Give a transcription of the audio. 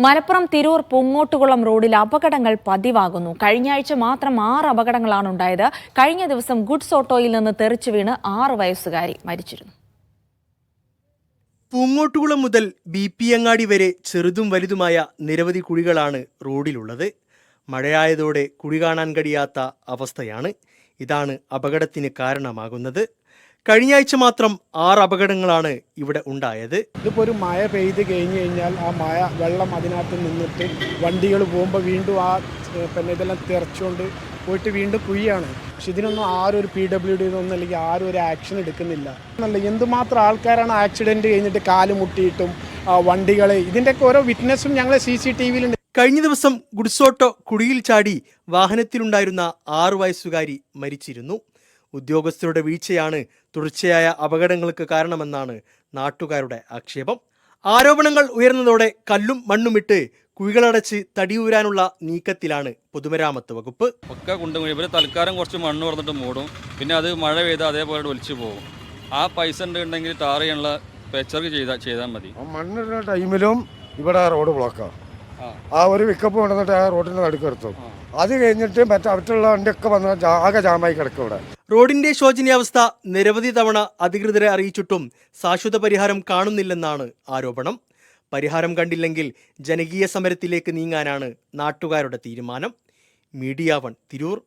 മലപ്പുറം തിരൂർ പൂങ്ങോട്ടുകുളം റോഡിൽ അപകടങ്ങൾ പതിവാകുന്നു. കഴിഞ്ഞയാഴ്ച മാത്രം 6 അപകടങ്ങളാണ് ഉണ്ടായത്. കഴിഞ്ഞ ദിവസം ഗുഡ്സ് ഓട്ടോയിൽ നിന്ന് തെറിച്ചു വീണ് 6 വയസ്സുകാരി മരിച്ചിരുന്നു. പൂങ്ങോട്ടുകുളം മുതൽ BP അങ്ങാടി വരെ ചെറുതും വലുതുമായ നിരവധി കുഴികളാണ് റോഡിലുള്ളത്. മഴയായതോടെ കുഴി കാണാൻ കഴിയാത്ത അവസ്ഥയാണ്. ഇതാണ് അപകടത്തിന് കാരണമാകുന്നത്. കഴിഞ്ഞയാഴ്ച മാത്രം 6 അപകടങ്ങളാണ് ഇവിടെ ഉണ്ടായത്. ഇതിപ്പോൾ ഒരു മഴ പെയ്ത് കഴിഞ്ഞ് കഴിഞ്ഞാൽ ആ വെള്ളം അതിനകത്ത് നിന്നിട്ട് വണ്ടികൾ പോകുമ്പോൾ വീണ്ടും ഇതെല്ലാം തെറിച്ചുകൊണ്ട് പോയിട്ട് വീണ്ടും കുഴിയാണ്. പക്ഷെ ഇതിനൊന്നും ആരും ഒരു PWD ഒന്നും അല്ലെങ്കിൽ ആരും ഒരു ആക്ഷൻ എടുക്കുന്നില്ല. എന്തുമാത്രം ആൾക്കാരാണ് ആക്സിഡൻറ്റ് കഴിഞ്ഞിട്ട് കാല് മുട്ടിയിട്ടും വണ്ടികൾ ഇതിൻ്റെയൊക്കെ ഓരോ വിറ്റ്നസ്സും ഞങ്ങൾ CCTVയിലുണ്ട്. കഴിഞ്ഞ ദിവസം ഗുഡ്സ് ഓട്ടോ കുഴിയിൽ ചാടി വാഹനത്തിലുണ്ടായിരുന്ന 6 വയസ്സുകാരി മരിച്ചിരുന്നു. ഉദ്യോഗസ്ഥരുടെ വീഴ്ചയാണ് തുടർച്ചയായ അപകടങ്ങൾക്ക് കാരണമെന്നാണ് നാട്ടുകാരുടെ ആക്ഷേപം. ആരോപണങ്ങൾ ഉയർന്നതോടെ കല്ലും മണ്ണുമിട്ട് കുഴികളടച്ച് തടിയൂരാനുള്ള നീക്കത്തിലാണ് പൊതുമരാമത്ത് വകുപ്പ്. ഒക്കെ കൊണ്ടുപോയി ഇവർ തൽക്കാലം കുറച്ച് മണ്ണ് പറഞ്ഞിട്ട് മൂടും, പിന്നെ അത് മഴ പെയ്ത് അതേപോലെ ഒലിച്ചു പോകും. ആ പൈസ ഉണ്ടെങ്കിൽ ടാർ ചെയ്യാനുള്ള പെച്ചർക്ക് ചെയ്താൽ മതി. മണ്ണിടുന്ന ടൈമിലും ഇവിടെ റോഡ് ബ്ലോക്കാണ്. ആ ഒരു പിക്കപ്പ് കൊണ്ടുവന്നിട്ട് ആ റോഡിൻ്റെ നടുക്കെടുത്തു. അത് കഴിഞ്ഞിട്ട് മറ്റുള്ള വണ്ടിയൊക്കെ വന്ന് ആകെ ജാമായി കിടക്കും ഇവിടെ. റോഡിന്റെ ശോചനീയാവസ്ഥ നിരവധി തവണ അധികൃതരെ അറിയിച്ചിട്ടും ശാശ്വത പരിഹാരം കാണുന്നില്ലെന്നാണ് ആരോപണം. പരിഹാരം കണ്ടില്ലെങ്കിൽ ജനകീയ സമരത്തിലേക്ക് നീങ്ങാനാണ് നാട്ടുകാരുടെ തീരുമാനം. മീഡിയ 1 തിരൂർ.